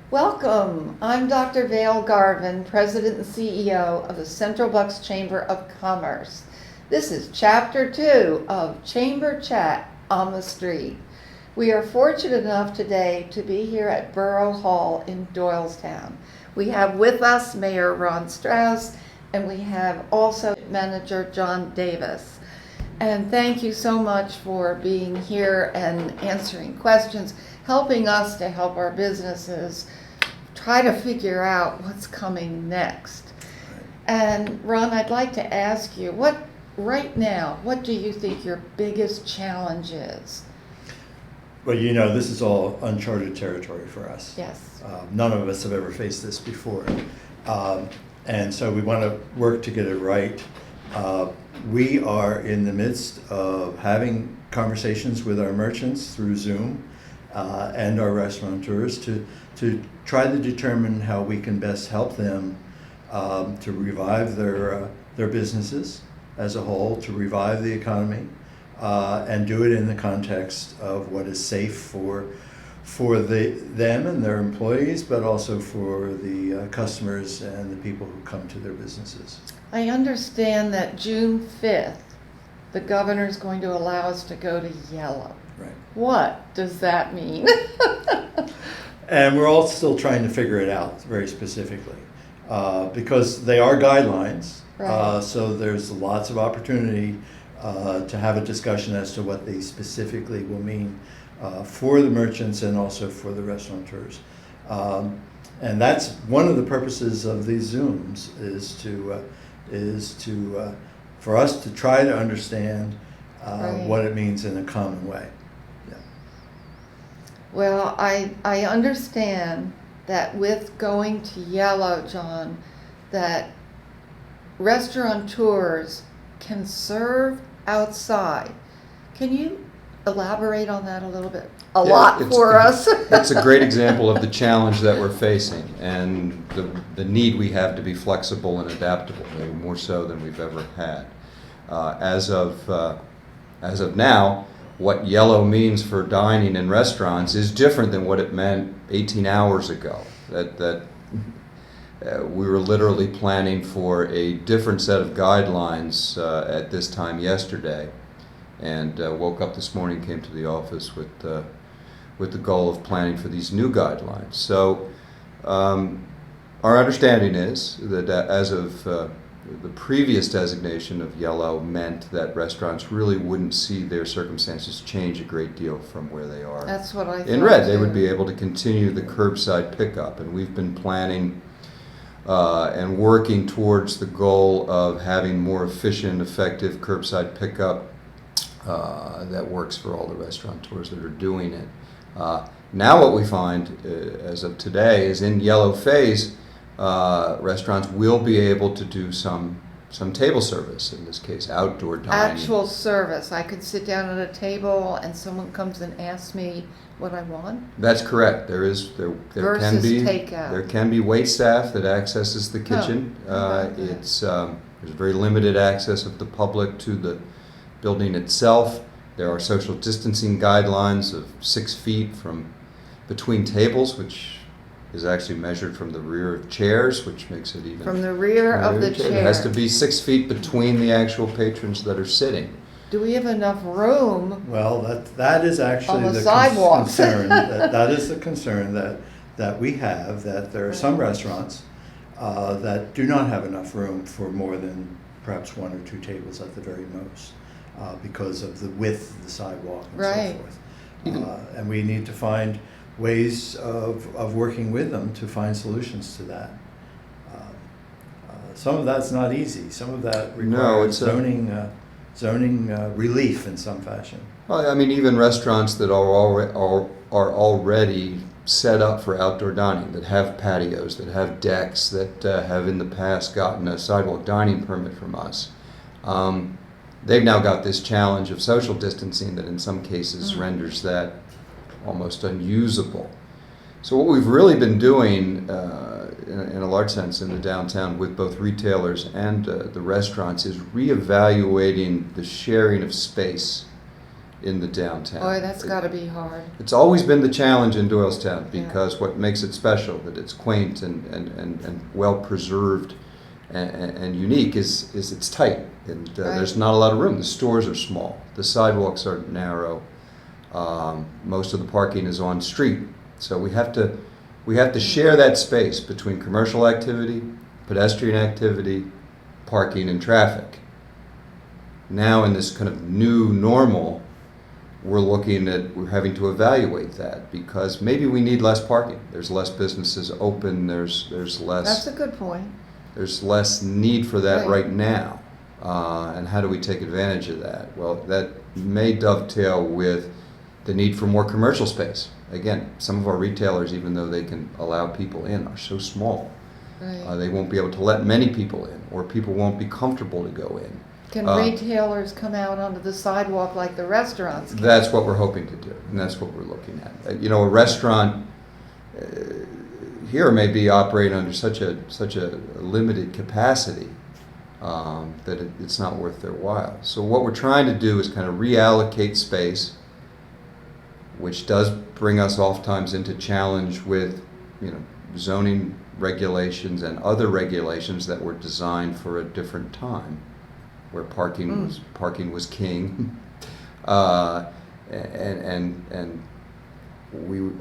Welcome. I'm Dr. Vail Garvin, President and CEO of the Central Bucks Chamber of Commerce. This is Chapter 2 of Chamber Chat on the Street. We are fortunate enough today to be here at Borough Hall in Doylestown. We have with us Mayor Ron Strouse, and we have also Manager John Davis. And thank you so much for being here and answering questions, helping us to help our businesses try to figure out what's coming next. And Ron, I'd like to ask you, what do you think your biggest challenge is? Well, this is all uncharted territory for us. Yes. None of us have ever faced this before. And so we want to work to get it right. We are in the midst of having conversations with our merchants through Zoom and our restaurateurs to try to determine how we can best help them to revive their businesses as a whole, to revive the economy, and do it in the context of what is safe for them and their employees, but also for the customers and the people who come to their businesses. I understand that June 5th, the governor's going to allow us to go to yellow. Right. What does that mean? And we're all still trying to figure it out very specifically, because they are guidelines. Right. So there's lots of opportunity to have a discussion as to what they specifically will mean for the merchants and also for the restaurateurs. And that's one of the purposes of these Zooms for us to try to understand Right. what it means in a common way. Yeah. Well, I understand that with going to yellow, John, that restaurateurs can serve outside. Can you elaborate on that a little bit? Lot for us. It's a great example of the challenge that we're facing and the need we have to be flexible and adaptable, maybe more so than we've ever had. As of now, what yellow means for dining in restaurants is different than what it meant 18 hours ago. We were literally planning for a different set of guidelines at this time yesterday, and woke up this morning, came to the office with the goal of planning for these new guidelines. So our understanding is that as of the previous designation of yellow meant that restaurants really wouldn't see their circumstances change a great deal from where they are. That's what I thought. In red, they too. would be able to continue the curbside pickup, and we've been planning and working towards the goal of having more efficient, effective curbside pickup that works for all the restaurateurs that are doing it. Now what we find as of today is in yellow phase, restaurants will be able to do some table service, in this case outdoor dining. Actual service. I could sit down at a table and someone comes and asks me what I want. That's correct. There Versus takeout. There can be wait staff that accesses the kitchen. There's very limited access of the public to the building itself. There are social distancing guidelines of 6 feet from between tables, which is actually measured from the rear of chairs, which makes it even... From the rear of the chair. It has to be 6 feet between the actual patrons that are sitting. Do we have enough room? Well, that is actually On the sidewalks. concern. that is the concern that we have, that there are some restaurants that do not have enough room for more than perhaps 1 or 2 tables at the very most, because of the width of the sidewalk and Right. so forth. And we need to find ways of working with them to find solutions to that. Some of that's not easy. Some of that requires zoning relief in some fashion. Well, I mean, even restaurants that are already set up for outdoor dining, that have patios, that have decks, that have in the past gotten a sidewalk dining permit from us. They've now got this challenge of social distancing that in some cases renders that almost unusable. So what we've really been doing in a large sense in the downtown with both retailers and the restaurants is reevaluating the sharing of space in the downtown. Boy, that's got to be hard. It's always been the challenge in Doylestown Yeah. because what makes it special, that it's quaint and well preserved and unique, is it's tight and there's not a lot of room. The stores are small, the sidewalks are narrow, most of the parking is on street, so we have to share that space between commercial activity, pedestrian activity, parking, and traffic. Now in this kind of new normal, we're having to evaluate that because maybe we need less parking. There's less businesses open. There's less. That's a good point. There's less need for that Right. right now. And how do we take advantage of that? Well, that may dovetail with the need for more commercial space. Again, some of our retailers, even though they can allow people in, are so small. Right. They won't be able to let many people in, or people won't be comfortable to go in. Can retailers come out onto the sidewalk like the restaurants can? That's what we're hoping to do, and that's what we're looking at. A restaurant here may be operating under such a limited capacity that it's not worth their while. So what we're trying to do is kind of reallocate space, which does bring us oftentimes into challenge with, zoning regulations and other regulations that were designed for a different time, where parking was king, and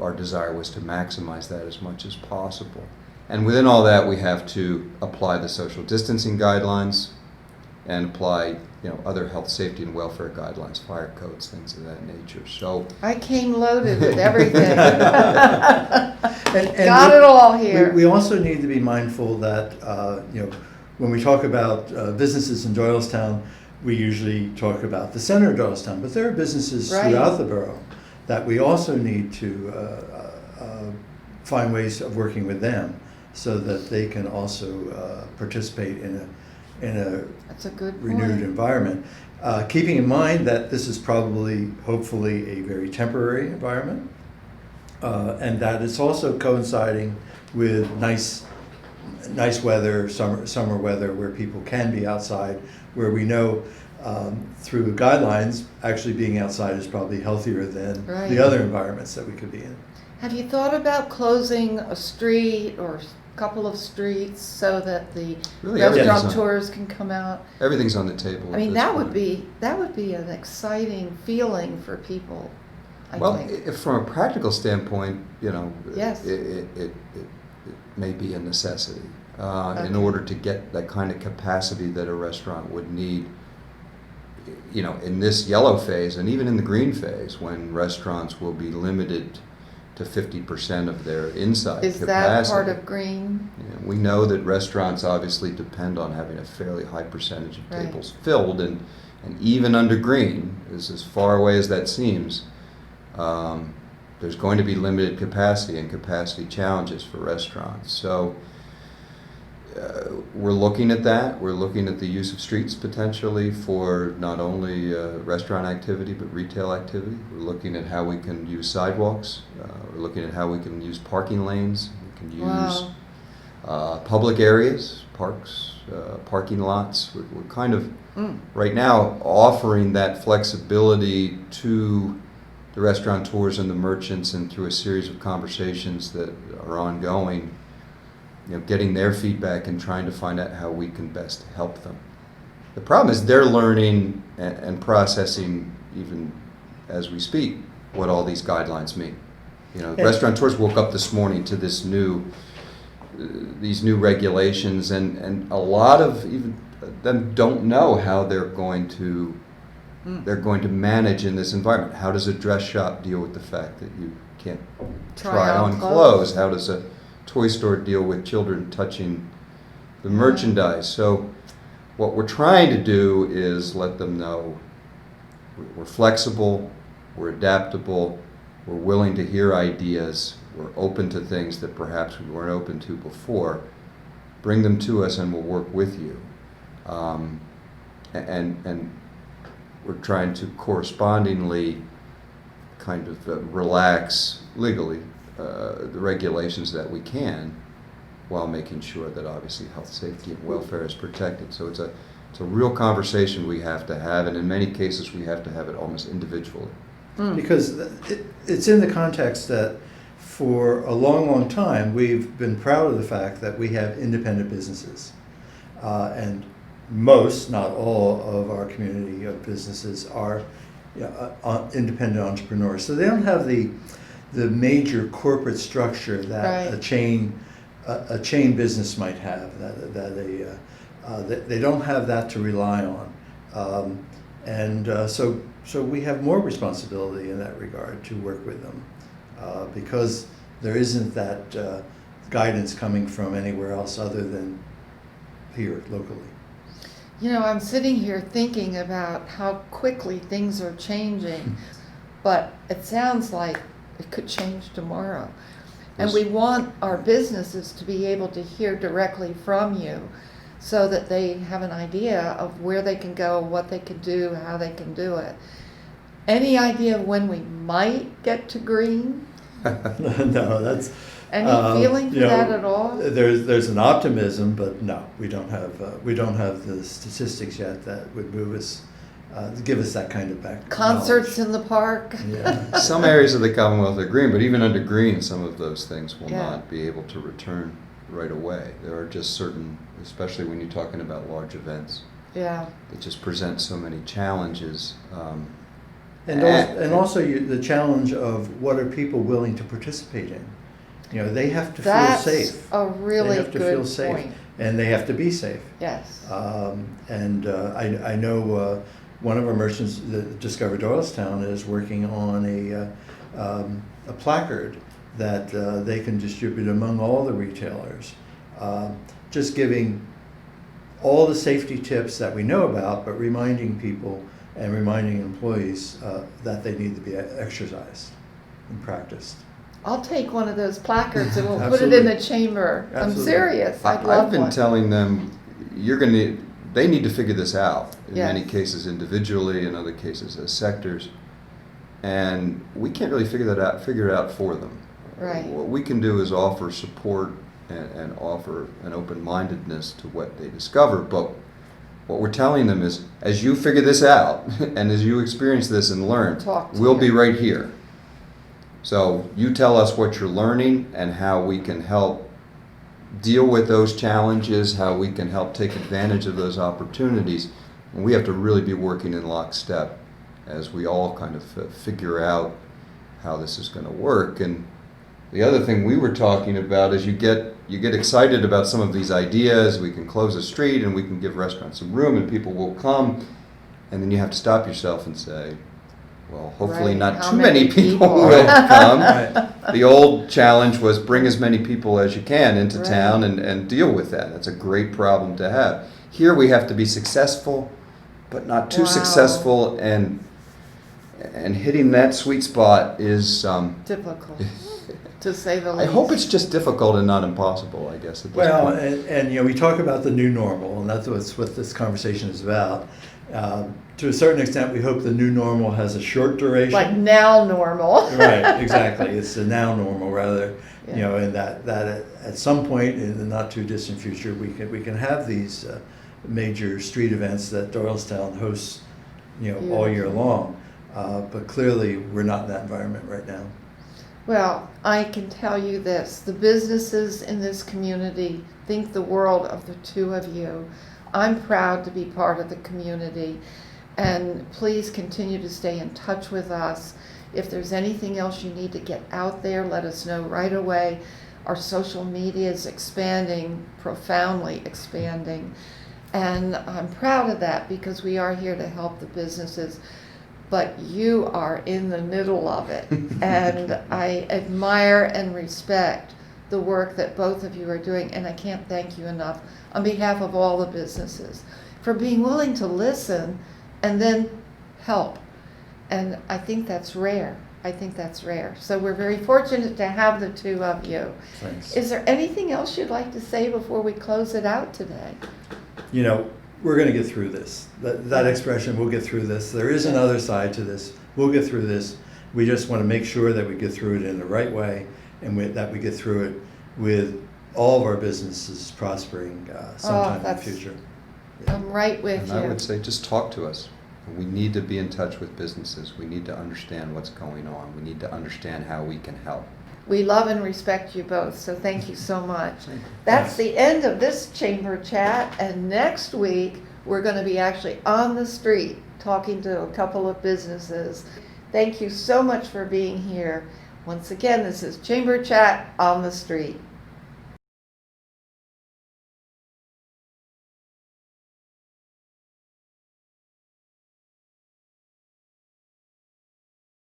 our desire was to maximize that as much as possible. And within all that, we have to apply the social distancing guidelines and apply, other health, safety, and welfare guidelines, fire codes, things of that nature. So I came loaded with everything. And Got it all here. We also need to be mindful that, when we talk about businesses in Doylestown, we usually talk about the center of Doylestown, but there are businesses Right. throughout the borough that we also need to find ways of working with them so that they can also participate in a That's a good renewed point. environment. Keeping in mind that this is probably, hopefully, a very temporary environment, and that it's also coinciding with nice weather, summer weather, where people can be outside, where we know through guidelines, actually being outside is probably healthier than Right. the other environments that we could be in. Have you thought about closing a street or a couple of streets so that the Really, everything's restaurateurs can come out? everything's on the table. I mean, that would be an exciting feeling for people, I Well, think. if from a practical standpoint, Yes. it may be a necessity in Okay. order to get that kind of capacity that a restaurant would need. In this yellow phase and even in the green phase, when restaurants will be limited to 50% of their inside Is capacity. that part of green? We know that restaurants obviously depend on having a fairly high percentage of Right. tables filled, and even under green, as far away as that seems, there's going to be limited capacity and capacity challenges for restaurants. So we're looking at that. We're looking at the use of streets potentially for not only restaurant activity but retail activity. We're looking at how we can use sidewalks. We're looking at how we can use parking lanes. We can use public areas, parks, parking lots. We're kind of right now offering that flexibility to the restaurateurs and the merchants, and through a series of conversations that are ongoing, getting their feedback and trying to find out how we can best help them. The problem is they're learning and processing, even as we speak, what all these guidelines mean. Restaurateurs woke up this morning to these new regulations, and a lot of even them don't know how they're going to manage in this environment. How does a dress shop deal with the fact that you can't try on clothes? How does a toy store deal with children touching the merchandise? So what we're trying to do is let them know we're flexible, we're adaptable, we're willing to hear ideas, we're open to things that perhaps we weren't open to before. Bring them to us and we'll work with you. And we're trying to correspondingly kind of relax legally the regulations that we can, while making sure that obviously health, safety, and welfare is protected. So it's It's a real conversation we have to have, and in many cases we have to have it almost individually. Because it's in the context that for a long, long time, we've been proud of the fact that we have independent businesses. And most, not all, of our community of businesses are independent entrepreneurs. So they don't have the major corporate structure that Right. a chain business might have. They don't have that to rely on. So we have more responsibility in that regard to work with them because there isn't that guidance coming from anywhere else other than here locally. You know, I'm sitting here thinking about how quickly things are changing, but it sounds like it could change tomorrow. And we want our businesses to be able to hear directly from you so that they have an idea of where they can go, what they can do, how they can do it. Any idea of when we might get to green? No, that's. Any feeling for that at all? There's an optimism, but no, we don't have the statistics yet that would move us, give us that kind of back. Concerts in the park? Yeah. Some areas of the Commonwealth are green, but even under green, some of those things will Yeah. not be able to return right away. There are just certain, especially when you're talking about large events, Yeah. that just present so many challenges. And also the challenge of what are people willing to participate in? You know, they have to That's feel safe. a really They have to feel good safe, point. and they have to be safe. Yes. I know one of our merchants, Discover Doylestown, is working on a placard that they can distribute among all the retailers, just giving all the safety tips that we know about, but reminding people and reminding employees that they need to be exercised and practiced. I'll take one of those placards and we'll put it in the chamber. I'm Absolutely. serious. I'd love I've been one. telling them, they need to figure this out, in Yes. many cases individually, in other cases as sectors. And we can't really figure it out for them. Right. What we can do is offer support and offer an open-mindedness to what they discover. But what we're telling them is, as you figure this out, and as you experience this and learn, Talk to we'll you. be right here. So you tell us what you're learning and how we can help deal with those challenges, how we can help take advantage of those opportunities. And we have to really be working in lockstep as we all kind of figure out how this is going to work. And the other thing we were talking about is you get excited about some of these ideas. We can close a street and we can give restaurants some room and people will come. And then you have to stop yourself and say, well, hopefully Right. not How too many many people people? will come. Right. The old challenge was bring as many people as you can into Right. town and deal with that. That's a great problem to have. Here we have to be successful, but not too Wow. successful, and hitting that sweet spot is, Difficult, to say the I least. hope it's just difficult and not impossible, I guess, at this Well, point. and you know, we talk about the new normal, and that's what this conversation is about. To a certain extent, we hope the new normal has a short duration. Like now normal. Right, exactly. It's the now normal rather, Yeah. you know, and that at some point in the not too distant future, we can have these major street events that Doylestown hosts, you know, all year Beautiful. long. But clearly, we're not in that environment right now. Well, I can tell you this, the businesses in this community think the world of the two of you. I'm proud to be part of the community, and please continue to stay in touch with us. If there's anything else you need to get out there, let us know right away. Our social media is expanding, profoundly expanding, and I'm proud of that because we are here to help the businesses. But you are in the middle of it, and I admire and respect the work that both of you are doing, and I can't thank you enough on behalf of all the businesses for being willing to listen and then help. And I think that's rare. So we're very fortunate to have the two of you. Thanks. Is there anything else you'd like to say before we close it out today? You know, we're going to get through this. That expression, we'll get through this. There is another side to this. We'll get through this. We just want to make sure that we get through it in the right way, and that we get through it with all of our businesses prospering sometime in the that's future. I'm right with And you. I would say just talk to us. We need to be in touch with businesses. We need to understand what's going on. We need to understand how we can help. We love and respect you both, so thank you so much. That's the end of this chamber chat, and next week, we're going to be actually on the street talking to a couple of businesses. Thank you so much for being here. Once again, this is Chamber Chat on the Street.